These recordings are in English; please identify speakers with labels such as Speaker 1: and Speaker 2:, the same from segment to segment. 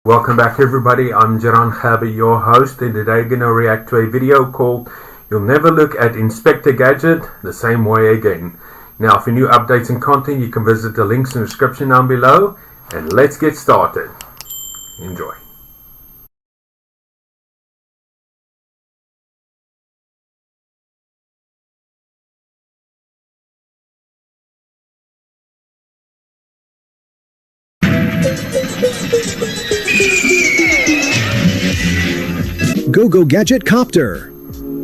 Speaker 1: Welcome back everybody, I'm Jaran Khabi, your host, and today I'm going to react to a video called You'll Never Look at Inspector Gadget the Same Way Again. Now for new updates and content you can visit the links in the description down below, and let's get started. Enjoy.
Speaker 2: Go Gadget Copter!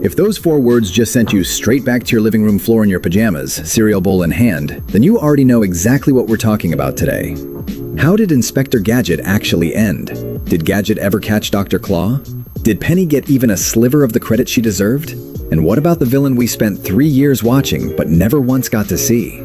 Speaker 2: If those 4 words just sent you straight back to your living room floor in your pajamas, cereal bowl in hand, then you already know exactly what we're talking about today. How did Inspector Gadget actually end? Did Gadget ever catch Dr. Claw? Did Penny get even a sliver of the credit she deserved? And what about the villain we spent 3 years watching but never once got to see?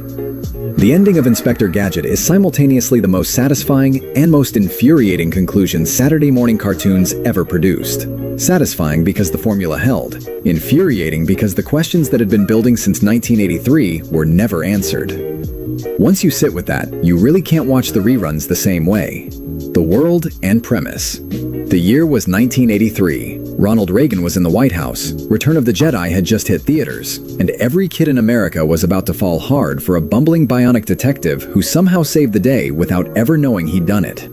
Speaker 2: The ending of Inspector Gadget is simultaneously the most satisfying and most infuriating conclusion Saturday morning cartoons ever produced. Satisfying because the formula held. Infuriating because the questions that had been building since 1983 were never answered. Once you sit with that, you really can't watch the reruns the same way. The world and premise. The year was 1983. Ronald Reagan was in the White House, Return of the Jedi had just hit theaters, and every kid in America was about to fall hard for a bumbling bionic detective who somehow saved the day without ever knowing he'd done it.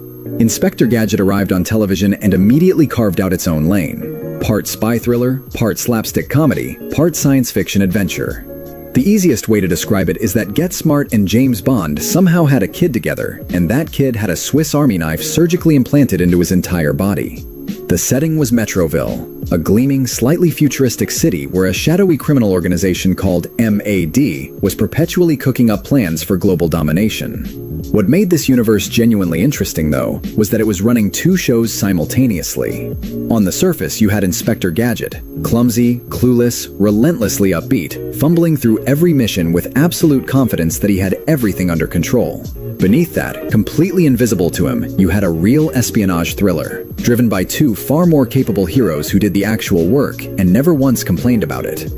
Speaker 2: Inspector Gadget arrived on television and immediately carved out its own lane. Part spy thriller, part slapstick comedy, part science fiction adventure. The easiest way to describe it is that Get Smart and James Bond somehow had a kid together, and that kid had a Swiss Army knife surgically implanted into his entire body. The setting was Metroville, a gleaming, slightly futuristic city where a shadowy criminal organization called MAD was perpetually cooking up plans for global domination. What made this universe genuinely interesting, though, was that it was running 2 shows simultaneously. On the surface, you had Inspector Gadget, clumsy, clueless, relentlessly upbeat, fumbling through every mission with absolute confidence that he had everything under control. Beneath that, completely invisible to him, you had a real espionage thriller, driven by 2 far more capable heroes who did the actual work and never once complained about it.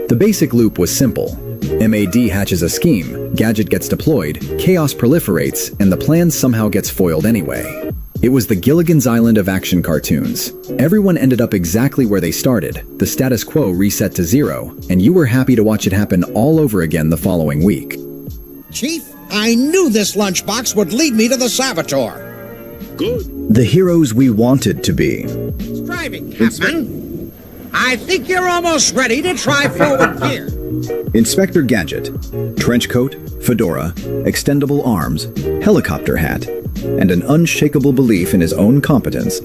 Speaker 2: The basic loop was simple. MAD hatches a scheme, Gadget gets deployed, chaos proliferates, and the plan somehow gets foiled anyway. It was the Gilligan's Island of action cartoons. Everyone ended up exactly where they started, the status quo reset to 0, and you were happy to watch it happen all over again the following week.
Speaker 3: Chief, I knew this lunchbox would lead me to the saboteur.
Speaker 4: Good.
Speaker 2: The heroes we wanted to be.
Speaker 3: Striving, Captain. I think you're almost ready to try forward gear.
Speaker 2: Inspector Gadget, trench coat, fedora, extendable arms, helicopter hat, and an unshakable belief in his own competence,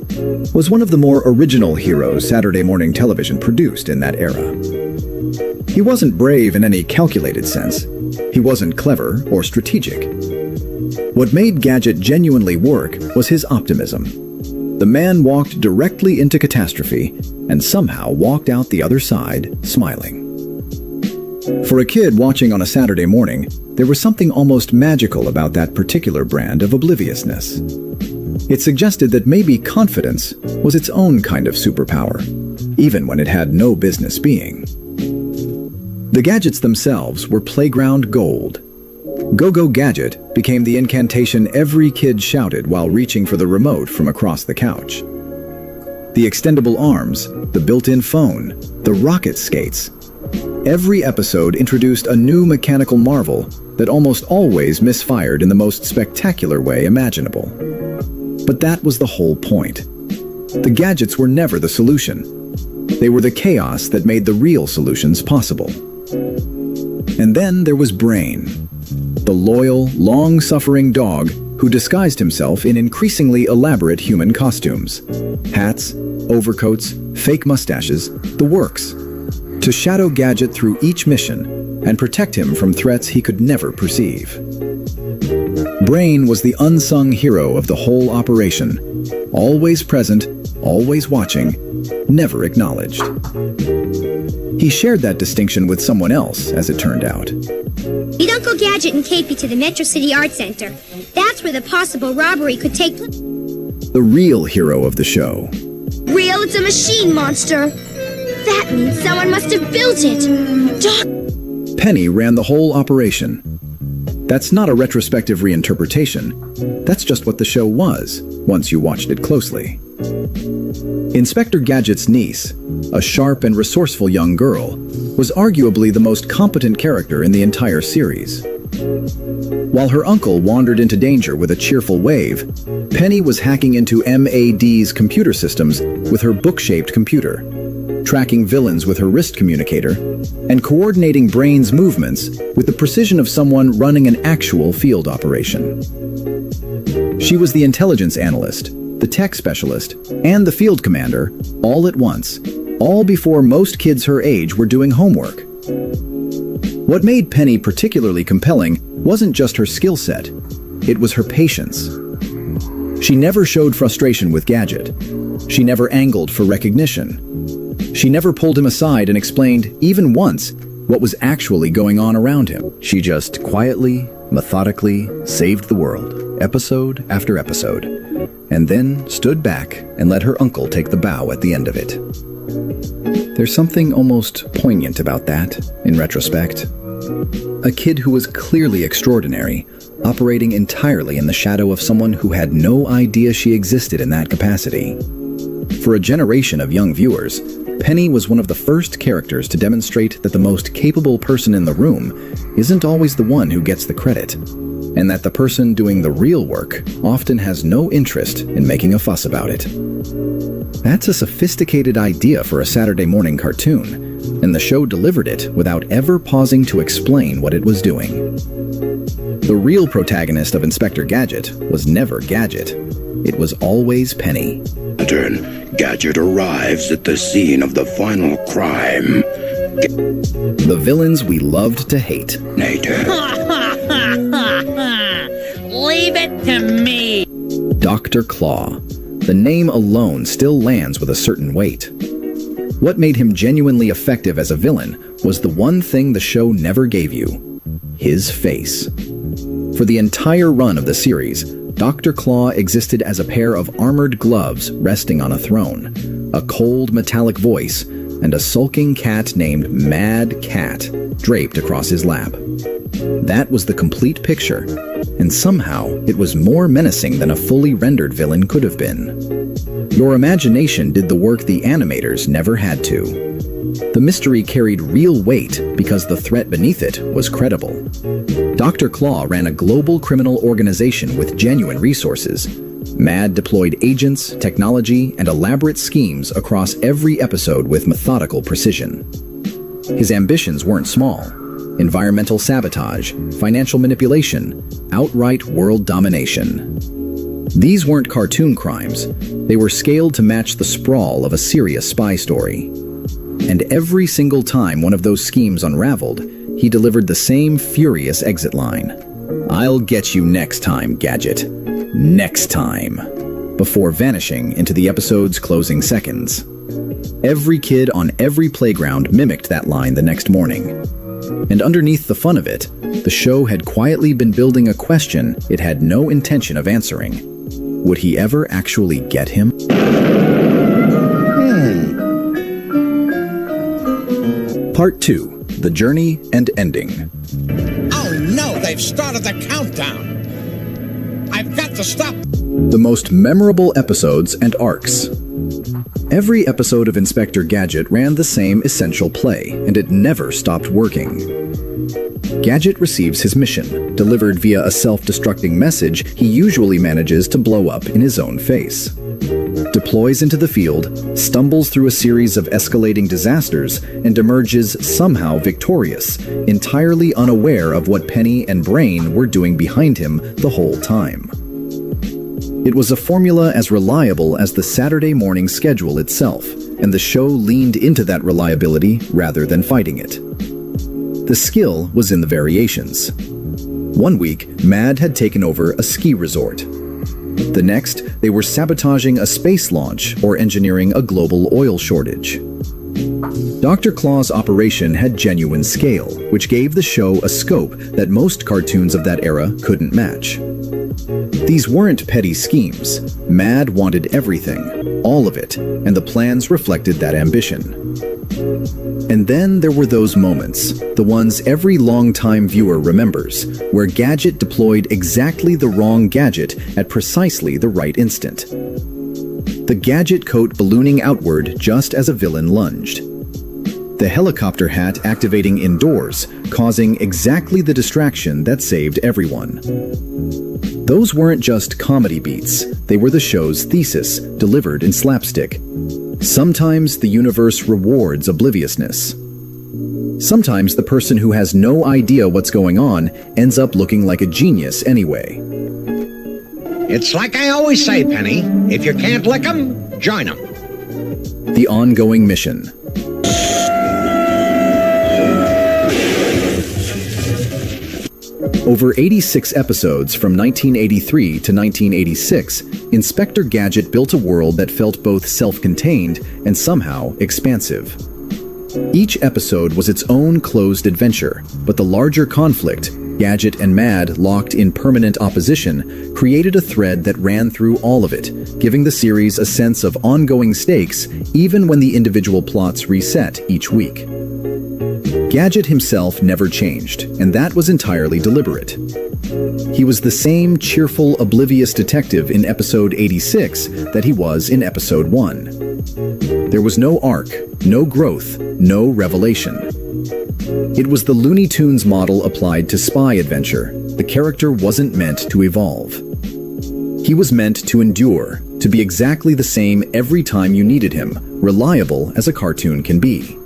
Speaker 2: was one of the more original heroes Saturday morning television produced in that era. He wasn't brave in any calculated sense. He wasn't clever or strategic. What made Gadget genuinely work was his optimism. The man walked directly into catastrophe and somehow walked out the other side smiling. For a kid watching on a Saturday morning, there was something almost magical about that particular brand of obliviousness. It suggested that maybe confidence was its own kind of superpower, even when it had no business being. The gadgets themselves were playground gold. Go Gadget became the incantation every kid shouted while reaching for the remote from across the couch. The extendable arms, the built-in phone, the rocket skates. Every episode introduced a new mechanical marvel that almost always misfired in the most spectacular way imaginable. But that was the whole point. The gadgets were never the solution. They were the chaos that made the real solutions possible. And then there was Brain, the loyal, long-suffering dog who disguised himself in increasingly elaborate human costumes. Hats, overcoats, fake mustaches, the works. To shadow Gadget through each mission and protect him from threats he could never perceive. Brain was the unsung hero of the whole operation, always present, always watching, never acknowledged. He shared that distinction with someone else, as it turned out.
Speaker 5: Lead Uncle Gadget and Capey to the Metro City Art Center. That's where the possible robbery could take place.
Speaker 2: The real hero of the show.
Speaker 5: Real? It's a machine monster. That means someone must have built it.
Speaker 2: Penny ran the whole operation. That's not a retrospective reinterpretation. That's just what the show was, once you watched it closely. Inspector Gadget's niece, a sharp and resourceful young girl, was arguably the most competent character in the entire series. While her uncle wandered into danger with a cheerful wave, Penny was hacking into MAD's computer systems with her book-shaped computer, tracking villains with her wrist communicator, and coordinating Brain's movements with the precision of someone running an actual field operation. She was the intelligence analyst, the tech specialist, and the field commander, all at once, all before most kids her age were doing homework. What made Penny particularly compelling wasn't just her skill set, it was her patience. She never showed frustration with Gadget. She never angled for recognition. She never pulled him aside and explained, even once, what was actually going on around him. She just quietly, methodically saved the world, episode after episode, and then stood back and let her uncle take the bow at the end of it. There's something almost poignant about that, in retrospect. A kid who was clearly extraordinary, operating entirely in the shadow of someone who had no idea she existed in that capacity. For a generation of young viewers, Penny was one of the first characters to demonstrate that the most capable person in the room isn't always the one who gets the credit, and that the person doing the real work often has no interest in making a fuss about it. That's a sophisticated idea for a Saturday morning cartoon, and the show delivered it without ever pausing to explain what it was doing. The real protagonist of Inspector Gadget was never Gadget. It was always Penny.
Speaker 4: Gadget arrives at the scene of the final crime.
Speaker 2: The villains we loved to hate.
Speaker 3: Leave it to me.
Speaker 2: Dr. Claw. The name alone still lands with a certain weight. What made him genuinely effective as a villain was the one thing the show never gave you: his face. For the entire run of the series, Dr. Claw existed as a pair of armored gloves resting on a throne, a cold metallic voice, and a sulking cat named Mad Cat draped across his lap. That was the complete picture, and somehow it was more menacing than a fully rendered villain could have been. Your imagination did the work the animators never had to. The mystery carried real weight because the threat beneath it was credible. Dr. Claw ran a global criminal organization with genuine resources. Mad deployed agents, technology, and elaborate schemes across every episode with methodical precision. His ambitions weren't small: environmental sabotage, financial manipulation, outright world domination. These weren't cartoon crimes. They were scaled to match the sprawl of a serious spy story. And every single time one of those schemes unraveled, he delivered the same furious exit line: "I'll get you next time, Gadget. Next time," before vanishing into the episode's closing seconds. Every kid on every playground mimicked that line the next morning. And underneath the fun of it, the show had quietly been building a question it had no intention of answering. Would he ever actually get him? Part 2. The Journey and Ending.
Speaker 3: Oh no, they've started the countdown. I've got to stop.
Speaker 2: The most memorable episodes and arcs. Every episode of Inspector Gadget ran the same essential play, and it never stopped working. Gadget receives his mission, delivered via a self-destructing message he usually manages to blow up in his own face. Deploys into the field, stumbles through a series of escalating disasters, and emerges somehow victorious, entirely unaware of what Penny and Brain were doing behind him the whole time. It was a formula as reliable as the Saturday morning schedule itself, and the show leaned into that reliability rather than fighting it. The skill was in the variations. One week, Mad had taken over a ski resort. The next, they were sabotaging a space launch or engineering a global oil shortage. Dr. Claw's operation had genuine scale, which gave the show a scope that most cartoons of that era couldn't match. These weren't petty schemes. Mad wanted everything, all of it, and the plans reflected that ambition. And then there were those moments, the ones every longtime viewer remembers, where Gadget deployed exactly the wrong gadget at precisely the right instant. The Gadget coat ballooning outward just as a villain lunged. The helicopter hat activating indoors, causing exactly the distraction that saved everyone. Those weren't just comedy beats, they were the show's thesis, delivered in slapstick. Sometimes the universe rewards obliviousness. Sometimes the person who has no idea what's going on ends up looking like a genius anyway.
Speaker 3: It's like I always say, Penny, if you can't lick 'em, join 'em.
Speaker 2: The ongoing mission. Over 86 episodes from 1983 to 1986, Inspector Gadget built a world that felt both self-contained and somehow expansive. Each episode was its own closed adventure, but the larger conflict, Gadget and Mad locked in permanent opposition, created a thread that ran through all of it, giving the series a sense of ongoing stakes even when the individual plots reset each week. Gadget himself never changed, and that was entirely deliberate. He was the same cheerful, oblivious detective in episode 86 that he was in episode 1. There was no arc, no growth, no revelation. It was the Looney Tunes model applied to spy adventure. The character wasn't meant to evolve. He was meant to endure, to be exactly the same every time you needed him, reliable as a cartoon can be.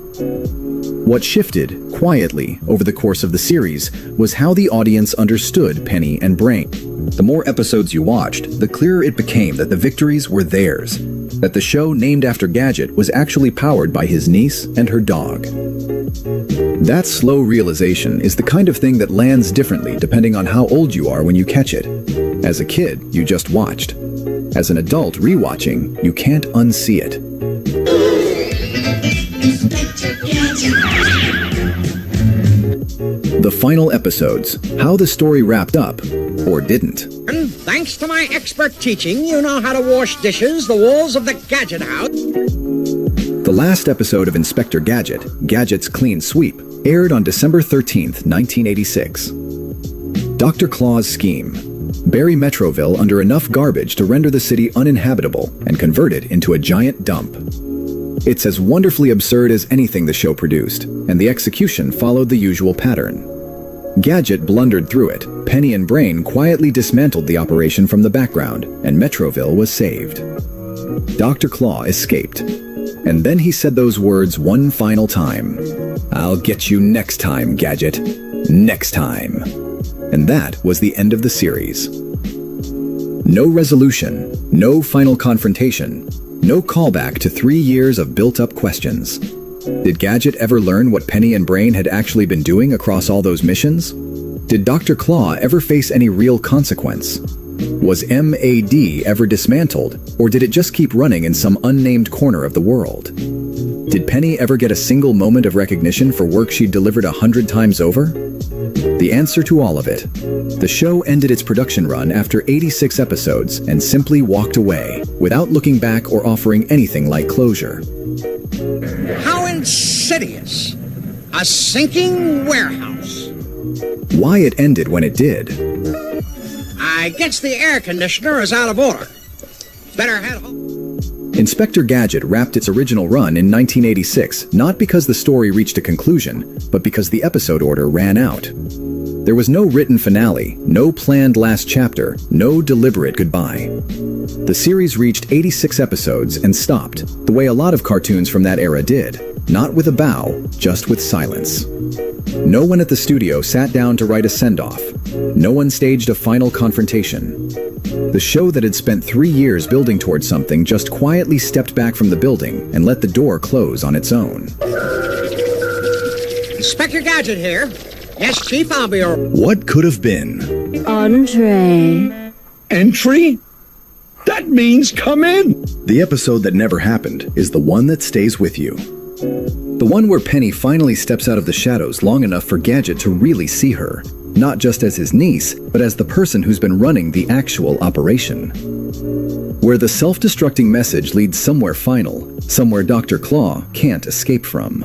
Speaker 2: What shifted, quietly, over the course of the series was how the audience understood Penny and Brain. The more episodes you watched, the clearer it became that the victories were theirs, that the show named after Gadget was actually powered by his niece and her dog. That slow realization is the kind of thing that lands differently depending on how old you are when you catch it. As a kid, you just watched. As an adult rewatching, you can't unsee it. The final episodes, how the story wrapped up, or didn't.
Speaker 3: And thanks to my expert teaching, you know how to wash dishes, the walls of the Gadget house.
Speaker 2: The last episode of Inspector Gadget, Gadget's Clean Sweep, aired on December 13th, 1986. Dr. Claw's scheme. Bury Metroville under enough garbage to render the city uninhabitable and convert it into a giant dump. It's as wonderfully absurd as anything the show produced, and the execution followed the usual pattern. Gadget blundered through it, Penny and Brain quietly dismantled the operation from the background, and Metroville was saved. Dr. Claw escaped. And then he said those words one final time. "I'll get you next time, Gadget. Next time." And that was the end of the series. No resolution, no final confrontation, no callback to 3 years of built-up questions. Did Gadget ever learn what Penny and Brain had actually been doing across all those missions? Did Dr. Claw ever face any real consequence? Was MAD ever dismantled, or did it just keep running in some unnamed corner of the world? Did Penny ever get a single moment of recognition for work she'd delivered 100 times over? The answer to all of it. The show ended its production run after 86 episodes and simply walked away, without looking back or offering anything like closure.
Speaker 3: How insidious. A sinking warehouse.
Speaker 2: Why it ended when it did.
Speaker 3: I guess the air conditioner is out of order. Better head home.
Speaker 2: Inspector Gadget wrapped its original run in 1986, not because the story reached a conclusion, but because the episode order ran out. There was no written finale, no planned last chapter, no deliberate goodbye. The series reached 86 episodes and stopped, the way a lot of cartoons from that era did. Not with a bow, just with silence. No one at the studio sat down to write a send-off. No one staged a final confrontation. The show that had spent 3 years building towards something just quietly stepped back from the building and let the door close on its own.
Speaker 3: Inspector Gadget here. Yes, Chief, I'll be your...
Speaker 4: What could have been?
Speaker 6: Entree.
Speaker 4: Entry? That means come in!
Speaker 2: The episode that never happened is the one that stays with you. The one where Penny finally steps out of the shadows long enough for Gadget to really see her, not just as his niece, but as the person who's been running the actual operation. where the self-destructing message leads somewhere final, somewhere Dr. Claw can't escape from.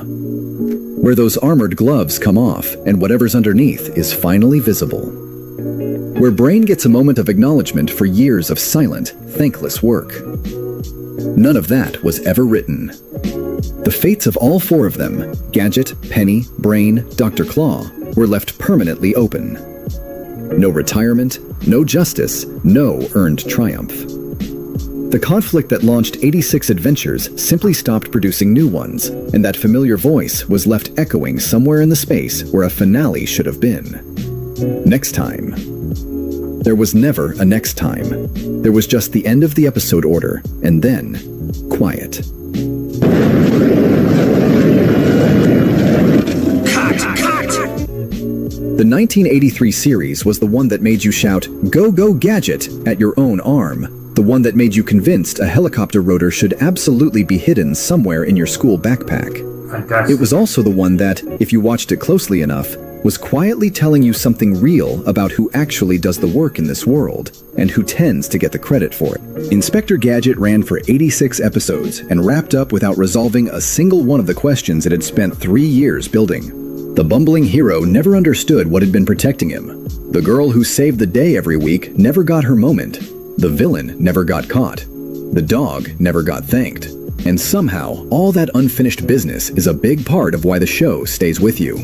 Speaker 2: Where those armored gloves come off and whatever's underneath is finally visible. Where Brain gets a moment of acknowledgement for years of silent, thankless work. None of that was ever written. The fates of all four of them, Gadget, Penny, Brain, Dr. Claw, were left permanently open. No retirement, no justice, no earned triumph. The conflict that launched 86 adventures simply stopped producing new ones, and that familiar voice was left echoing somewhere in the space where a finale should have been. Next time. There was never a next time. There was just the end of the episode order, and then quiet. The 1983 series was the one that made you shout, "Go, go, Gadget," at your own arm. The one that made you convinced a helicopter rotor should absolutely be hidden somewhere in your school backpack.
Speaker 1: Fantastic.
Speaker 2: It was also the one that, if you watched it closely enough, was quietly telling you something real about who actually does the work in this world, and who tends to get the credit for it. Inspector Gadget ran for 86 episodes and wrapped up without resolving a single one of the questions it had spent 3 years building. The bumbling hero never understood what had been protecting him. The girl who saved the day every week never got her moment. The villain never got caught. The dog never got thanked. And somehow, all that unfinished business is a big part of why the show stays with you.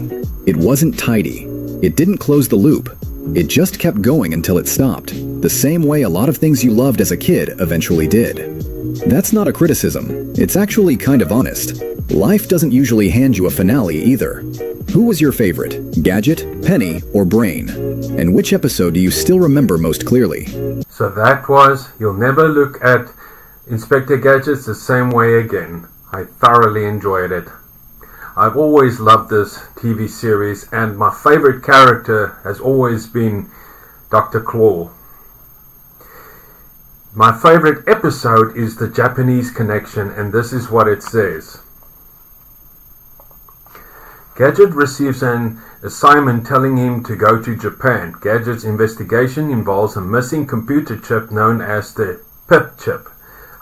Speaker 2: It wasn't tidy. It didn't close the loop. It just kept going until it stopped, the same way a lot of things you loved as a kid eventually did. That's not a criticism. It's actually kind of honest. Life doesn't usually hand you a finale either. Who was your favorite, Gadget, Penny, or Brain? And which episode do you still remember most clearly?
Speaker 1: So that was You'll Never Look at Inspector Gadget the Same Way Again. I thoroughly enjoyed it. I've always loved this TV series, and my favorite character has always been Dr. Claw. My favorite episode is the Japanese connection, and this is what it says. Gadget receives an assignment telling him to go to Japan. Gadget's investigation involves a missing computer chip known as the PIP chip.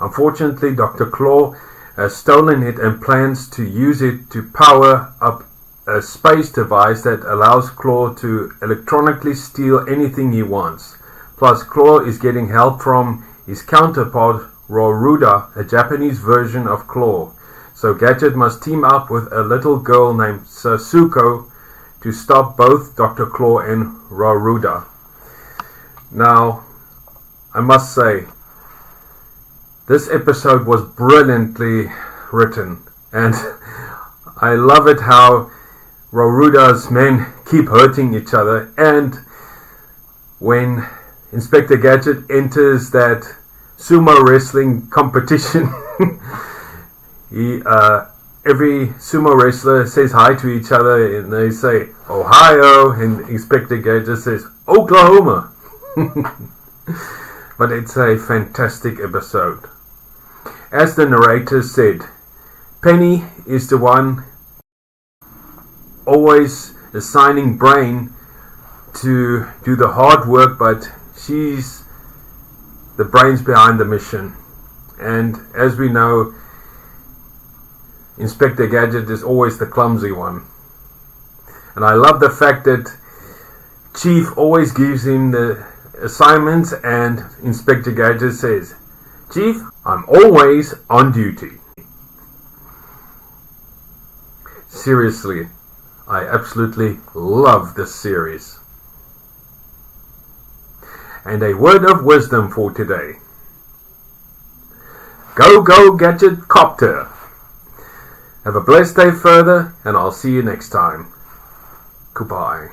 Speaker 1: Unfortunately, Dr. Claw has stolen it and plans to use it to power up a space device that allows Claw to electronically steal anything he wants. Plus, Claw is getting help from his counterpart, Roruda, a Japanese version of Claw. So Gadget must team up with a little girl named Sasuko to stop both Dr. Claw and Roruda. Now, I must say, this episode was brilliantly written, and I love it how Roruda's men keep hurting each other, and when Inspector Gadget enters that sumo wrestling competition, every sumo wrestler says hi to each other, and they say Ohio, and Inspector Gadget says Oklahoma. But it's a fantastic episode. As the narrator said, Penny is the one always assigning Brain to do the hard work, but she's the brains behind the mission. And as we know, Inspector Gadget is always the clumsy one. And I love the fact that Chief always gives him the assignments, and Inspector Gadget says, "Chief, I'm always on duty." Seriously, I absolutely love this series. And a word of wisdom for today. Go, go, Gadget Copter. Have a blessed day further, and I'll see you next time. Goodbye.